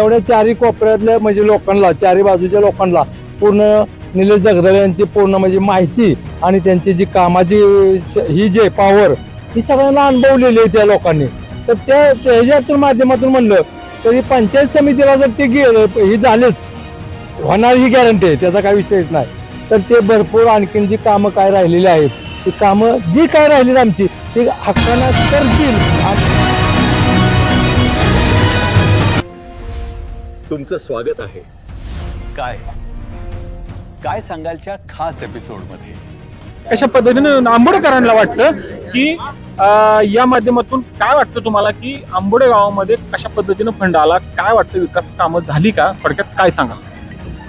एवढ्या चारी कोपऱ्यातल्या म्हणजे लोकांना, चारी बाजूच्या लोकांना पूर्ण निलेश जगदाळे यांची पूर्ण म्हणजे माहिती आणि त्यांची जी कामाची ही जे पॉवर ही सगळ्यांना अनुभवलेली आहे त्या लोकांनी. तर त्याच्यातून माध्यमातून म्हणलं तरी पंचायत समितीला जर ते ही झालेच होणार ही गॅरंटी आहे, त्याचा काही विषयच नाही. तर ते भरपूर आणखीन जी कामं काय राहिलेली आहेत ती कामं जी काय राहिली आमची ती हक्कानं करतील. तुमचं स्वागत आहे. काय काय सांगालच्या खास एपिसोडमध्ये कशा पद्धतीने आंबोडेकरांना वाटतं की या माध्यमातून काय वाटतं तुम्हाला की आंबोडे गावामध्ये कशा पद्धतीने फंड आला, काय वाटतं विकास कामं झाली का, थोडक्यात काय सांगाल?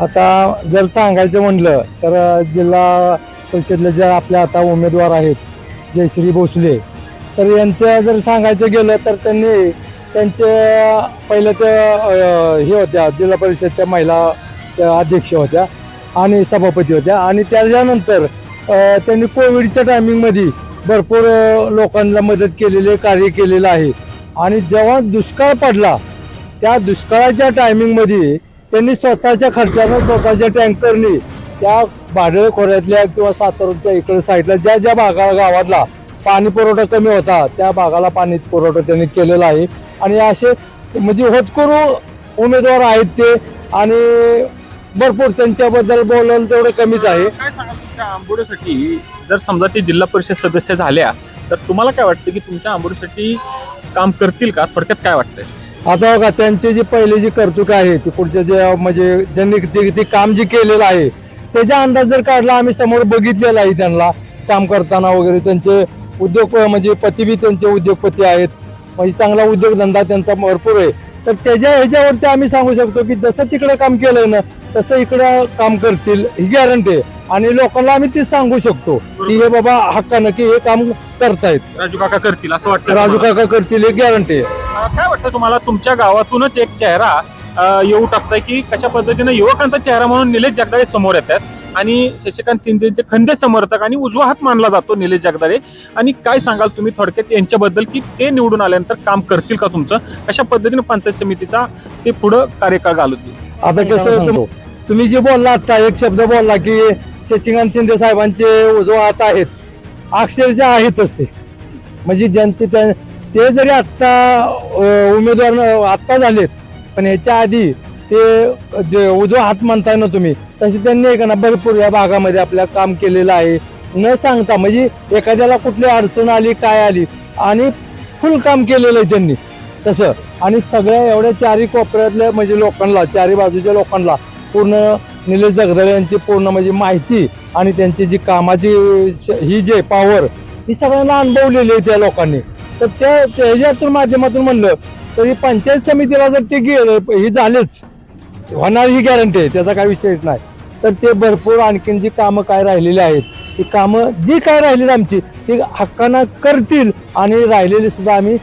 आता जर सांगायचं म्हणलं तर जिल्हा परिषदला जे आपल्या आता उमेदवार आहेत जयश्री भोसले, तर यांचं जर सांगायचं गेलं तर त्यांनी त्यांचे पहिलं ते हे होत्या जिल्हा परिषदच्या महिला अध्यक्ष होत्या आणि सभापती होत्या आणि त्याच्यानंतर त्यांनी कोविडच्या टायमिंगमध्ये भरपूर लोकांना मदत केलेली, कार्य केलेलं आहे. आणि जेव्हा दुष्काळ पडला त्या दुष्काळाच्या टायमिंगमध्ये त्यांनी स्वतःच्या खर्चानं स्वतःच्या टँकरनी त्या भाडळ खोऱ्यातल्या किंवा सातारच्या इकडे साईडला ज्या ज्या गावातला पाणी पुरवठा कमी होता त्या भागाला पाणी पुरवठा त्यांनी केलेला आहे. आणि असे म्हणजे होतकरू उमेदवार आहेत ते आणि भरपूर त्यांच्याबद्दल बोलायला तेवढं कमीच आहे. काय सांगाल तुमच्या आंबोडेसाठी जर समजा ते जिल्हा परिषद सदस्य झाल्या तर तुम्हाला काय वाटतं की तुमच्या आंबोडेसाठी काम करतील का, थोडक्यात काय वाटतंय? आता बघा त्यांची जी पहिली जी कर्तुक आहे ती पुढच्या जे म्हणजे ज्यांनी ते काम जे केलेलं आहे त्याचा अंदाज जर काढला, आम्ही समोर बघितलेला आहे त्यांना काम करताना वगैरे. त्यांचे उद्योग म्हणजे पती बी त्यांचे उद्योगपती आहेत, म्हणजे चांगला उद्योगधंदा त्यांचा भरपूर आहे. तर ह्याच्यावरती आम्ही सांगू शकतो की जसं तिकडे काम केलंय ना तसं इकडं काम करतील ही गॅरंटी आहे. आणि लोकांना आम्ही ते सांगू शकतो की हे बाबा हक्कानं की हे काम करतायत, राजू काका करतील असं वाटतं? राजू काका करतील ही गॅरंटी आहे. काय वाटतं तुम्हाला तुमच्या गावातूनच एक चेहरा येऊ टाकताय की कशा पद्धतीने युवकांचा चेहरा म्हणून निलेश जगदाळे समोर येतात आणि शशिकांत शिंदेचे खंदे समर्थक आणि उजवा हात मानला जातो निलेश जगदाळे, आणि काय सांगाल तुम्ही थोडक्यात यांच्याबद्दल की ते निवडून आल्यानंतर काम करतील का तुमचं, कशा पद्धतीने पंचायत समितीचा ते पुढं कार्यकाळ घालवतील? आता कसं तुम्ही जे बोलला आता एक शब्द बोलला की शशिकांत शिंदे साहेबांचे उजवा हात आहेत, अक्षरशः आहेतच ते. म्हणजे ज्यांचे ते जरी आत्ता उमेदवार आत्ता झालेत पण याच्या आधी ते जे उजवा हात म्हणताय ना तुम्ही, तसे त्यांनी एक ना भरपूर या भागामध्ये आपल्या काम केलेलं आहे न सांगता. म्हणजे एखाद्याला कुठली अडचण आली काय आली आणि फुल काम केलेलं आहे त्यांनी तसं. आणि सगळ्या एवढ्या चारी कोपऱ्यातल्या म्हणजे लोकांना, चारी बाजूच्या लोकांना पूर्ण निलेश जगदाळे यांची पूर्ण म्हणजे माहिती आणि त्यांची जी कामाची ही जे पॉवर ही सगळ्यांना अनुभवलेली आहे त्या लोकांनी. तर त्याच्यातून माध्यमातून म्हणलं तरी पंचायत समितीला जर ते ही झालेच होणार ही गॅरंटी आहे, त्याचा काही विषयच नाही. तर ते भरपूर आणखीन जी कामं काय राहिलेली आहेत ती कामं जी काय राहिली आमची ती हक्कानं करतील आणि राहिलेली सुद्धा आम्ही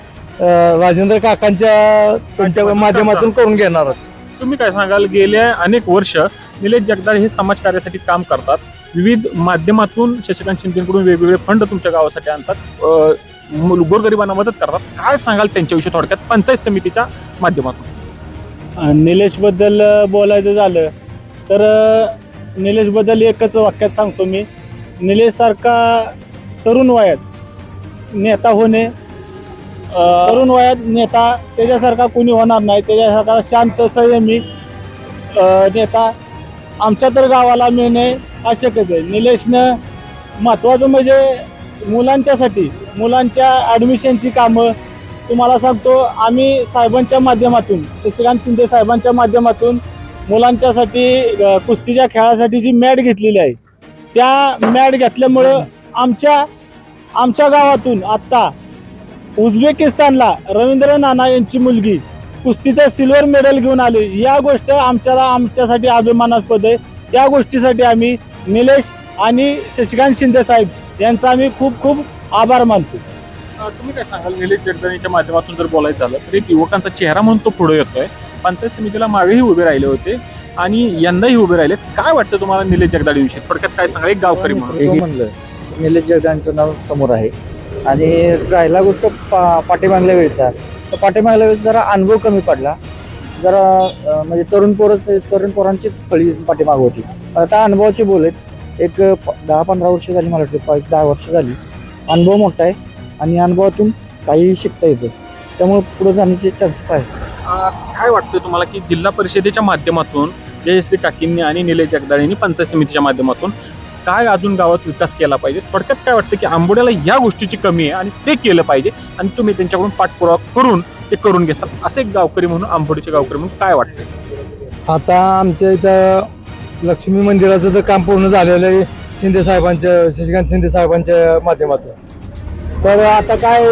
राजेंद्र काकांच्या त्यांच्या माध्यमातून करून घेणार आहोत. तुम्ही काय सांगाल, गेल्या अनेक वर्ष निलेश जगदाळे हे समाजकार्यासाठी काम करतात, विविध माध्यमातून शशिकांत शिंदेकडून वेगवेगळे फंड तुमच्या गावासाठी आणतात, गोरगरिबांना मदत करतात, काय सांगाल त्यांच्याविषयी थोडक्यात पंचायत समितीच्या माध्यमातून? निलेश बद्दल बोलायचं झालं तर निलेश बद्दल एकच वाक्यात सांगतो मी, निलेश सारखा तरुण वयात नेता होणे, तरुण वयात नेता त्याच्यासारखा कोणी होणार नाही, त्याच्यासारखा शांत संयमी नेता आमच्या तर गावाला मिळणे आवश्यकच आहे. निलेशनं महत्त्वाचं म्हणजे मुलांच्यासाठी, मुलांच्या ॲडमिशनची कामं तुम्हाला सांगतो, आम्ही साहेबांच्या माध्यमातून, शशिकांत शिंदे साहेबांच्या माध्यमातून मुलांच्यासाठी कुस्तीच्या खेळासाठी जी मॅट घेतलेली आहे त्या मॅट घेतल्यामुळं आमच्या गावातून आत्ता उझबेकिस्तानला रवींद्र नाना यांची मुलगी कुस्तीचं सिल्वर मेडल घेऊन आली. या गोष्ट आमच्यासाठी अभिमानास्पद आहे. त्या गोष्टीसाठी आम्ही निलेश आणि शशिकांत शिंदे साहेब यांचा आम्ही खूप खूप आभार मानतो. तुम्ही काय सांगाल, निलेश जगदाळेच्या माध्यमातून जर बोलायचं झालं तर एक युवकांचा चेहरा म्हणून तो पुढे येतोय, पंचायत समितीला मागेही उभे राहिले होते आणि यंदाही उभे राहिले, काय वाटतं तुम्हाला निलेश जगदाळे विषयी थोडक्यात काय सांगाल एक गावकरी म्हणून? म्हणलं निलेश जगदाळेंचं नाव समोर आहे आणि राहिला गोष्ट पाठीमागल्या वेळचा, तर पाठीमागल्या वेळेस जरा अनुभव कमी पडला जरा म्हणजे तरुण पोरांचीच फळी पाठीमाग होती. आता अनुभवाची बोल आहेत. एक 10-15 वर्ष झाली, मला वाटतं 10 वर्ष झाली. अनुभव मोठा आहे आणि अनुभवातून काही शिकता येतं, त्यामुळे पुढे जाण्याचे चान्सेस आहेत. काय वाटतं तुम्हाला की जिल्हा परिषदेच्या माध्यमातून जयश्री काकींनी आणि निलेश जगदाळेंनी पंचायत समितीच्या माध्यमातून काय अजून गावात विकास केला पाहिजे? थोडक्यात काय वाटतं की आंबोड्याला या गोष्टीची कमी आहे आणि ते केलं पाहिजे आणि तुम्ही त्यांच्याकडून पाठपुरावा करून ते करून घेतात, असे एक गावकरी म्हणून, आंबोडीचे गावकरी म्हणून काय वाटतं? आता आमच्या इथं लक्ष्मी मंदिराचं तर काम पूर्ण झालेलं आहे शशिकांत शिंदे साहेबांच्या माध्यमातून. तर आता काय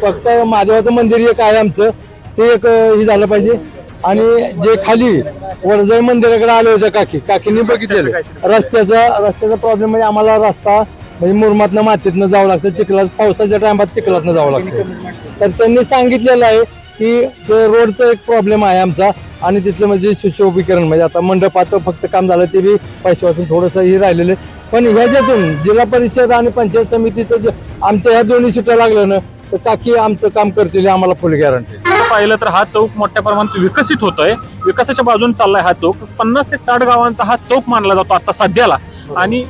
फक्त महादेवाचं मंदिर एक आहे आमचं, ते एक हे झालं पाहिजे. आणि जे खाली वडजाई मंदिराकडे आले होते काकींनी बघितलेलं रस्त्याचा प्रॉब्लेम, म्हणजे आम्हाला रस्ता म्हणजे मुरमातनं मातीतनं जावं लागतं, चिखलात पावसाच्या टायमात चिखलातनं जावं लागतं. तर त्यांनी सांगितलेलं आहे की ते रोडचा एक प्रॉब्लेम आहे आमचा आणि तिथलं म्हणजे सुशोभीकरण, म्हणजे आता मंडपाचं फक्त काम झालं ते बी पैशापासून थोडंसं हे राहिलेलं आहे. पण ह्याच्यातून जिल्हा परिषद आणि पंचायत समितीचं जे आमच्या ह्या दोन्ही सीटा लागलं ना, तर काकी आमचं काम करतील, आम्हाला फुल गॅरंटी. पाहिलं तर हा चौक मोठ्या प्रमाणात विकसित होतोय, विकासाच्या बाजूने चाललाय हा चौक. 50 ते 60 गावांचा हा चौक मानला जातो आता सध्याला. आणि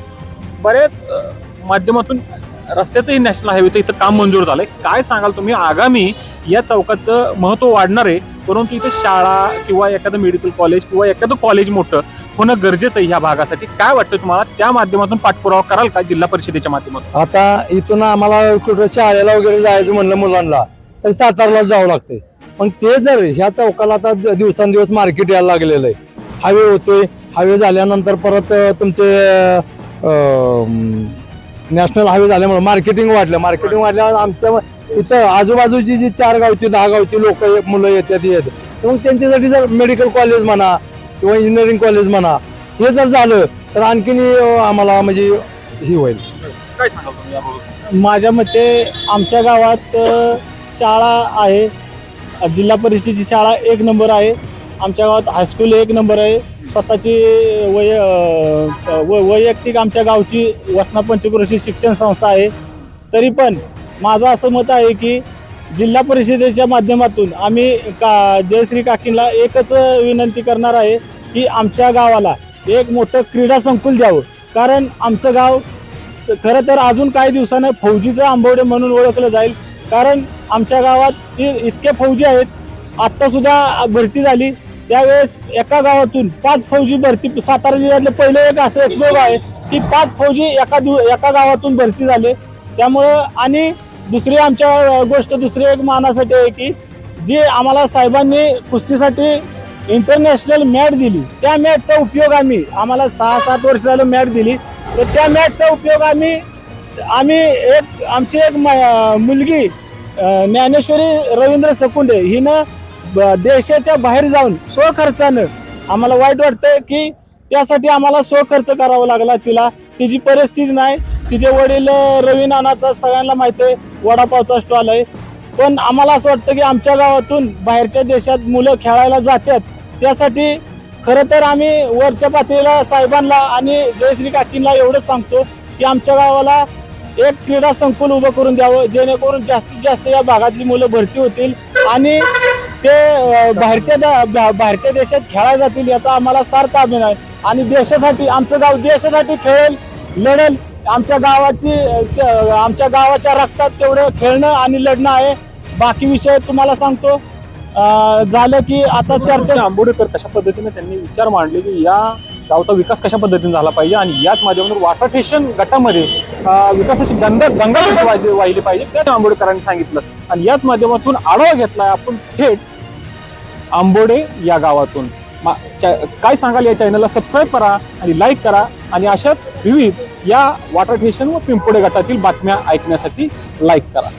बऱ्याच माध्यमातून रस्त्याचंही नॅशनल हायवेचं इथं काम मंजूर झालंय. काय सांगाल तुम्ही, आगामी या चौकाचं महत्व वाढणार आहे, परंतु इथे शाळा किंवा एखादं मेडिकल कॉलेज किंवा एखादं कॉलेज मोठं होणं गरजेचं आहे ह्या भागासाठी? काय वाटतं तुम्हाला, त्या माध्यमातून पाठपुरावा कराल का जिल्हा परिषदेच्या माध्यमातून? आता इथून आम्हाला कुठं शाळेला वगैरे जायचं म्हणलं मुलांना तर सातारला जावं लागतंय. पण ते जर ह्या चौकाला आता दिवसांदिवस मार्केट यायला लागलेलं आहे, हायवे होतोय, हायवे झाल्यानंतर परत तुमचे नॅशनल हायवे झाल्यामुळे मार्केटिंग वाढल्यावर आमच्या इथं आजूबाजूची जी 4 गावची 10 गावची लोक मुलं येतात मग त्यांच्यासाठी जर मेडिकल कॉलेज म्हणा किंवा इंजिनिअरिंग कॉलेज म्हणा हे जर झालं तर आणखीन आम्हाला म्हणजे ही होईल. काय सांगाल तुम्ही याबाबत? माझ्या मते आमच्या गावात शाळा आहे, जिल्हा परिषदेची शाळा 1 नंबर आहे. आमच्या गावात हायस्कूल 1 नंबर आहे. स्वतःची वैयक्तिक आमच्या गावची वसना पंचक्रोशी शिक्षण संस्था आहे. तरी पण माझं असं मत आहे की जिल्हा परिषदेच्या माध्यमातून आम्ही जयश्री काकींना एकच विनंती करणार आहे की आमच्या गावाला एक मोठं क्रीडा संकुल द्यावं. कारण आमचं गाव खरं तर अजून काही दिवसानं फौजीचं आंबवडे म्हणून ओळखलं जाईल. कारण आमच्या गावात इतके फौजी आहेत. आत्तासुद्धा भरती झाली त्यावेळेस एका गावातून 5 फौजी भरती, सातारा जिल्ह्यातलं पहिलं एक असं एक आहे की 5 फौजी एका गावातून भरती झाले. त्यामुळं आणि दुसरी आमच्या गोष्ट दुसरी एक मानासाठी आहे की जी आम्हाला साहेबांनी कुस्तीसाठी इंटरनॅशनल मॅट दिली, त्या मॅटचा उपयोग आम्हाला 6-7 वर्ष झालं मॅट दिली, तर त्या मॅटचा उपयोग आम्ही आमची एक मुलगी ज्ञानेश्वरी रवींद्र सकुंडे हिनं देशाच्या बाहेर जाऊन स्वखर्चानं, आम्हाला वाईट वाटतंय की त्यासाठी आम्हाला स्वखर्च करावा लागला तिला. तिची परिस्थिती नाही. तिचे वडील रवी नानाचा सगळ्यांना माहिती आहे वडापावचा स्टॉल आहे. पण आम्हाला असं वाटतं की आमच्या गावातून बाहेरच्या देशात मुलं खेळायला जातात, त्यासाठी खरं तर आम्ही वरच्या पातळीला साहेबांना आणि जयश्री काकींना एवढंच सांगतो की आमच्या गावाला एक क्रीडा संकुल उभं करून द्यावं, जेणेकरून जास्तीत जास्त या भागातली मुलं भरती होतील आणि ते बाहेरच्या देशात खेळायला जातील, याचा आम्हाला सार्थ अभिमान आहे. आणि देशासाठी आमचं गाव देशासाठी खेळेल, लढेल. आमच्या गावाच्या रक्तात तेवढं खेळणं आणि लढणं आहे. बाकी विषय तुम्हाला सांगतो झालं की आता चर्चा आंबोडेकर कशा पद्धतीने त्यांनी विचार मांडले की या गावचा विकास कशा पद्धतीने झाला पाहिजे आणि याच माध्यमातून वाटरटेशन गटामध्ये विकासाची गंगा वाहिली पाहिजे, त्या आंबोडेकरांनी सांगितलं. आणि याच माध्यमातून आढावा घेतलाय आपण थेट आंबोडे या गावातून. काय सांगाल, या चॅनलला सबस्क्राईब करा आणि लाईक करा आणि अशाच विविध या वाटरटेशन व पिंपोडे गटातील बातम्या ऐकण्यासाठी लाईक करा.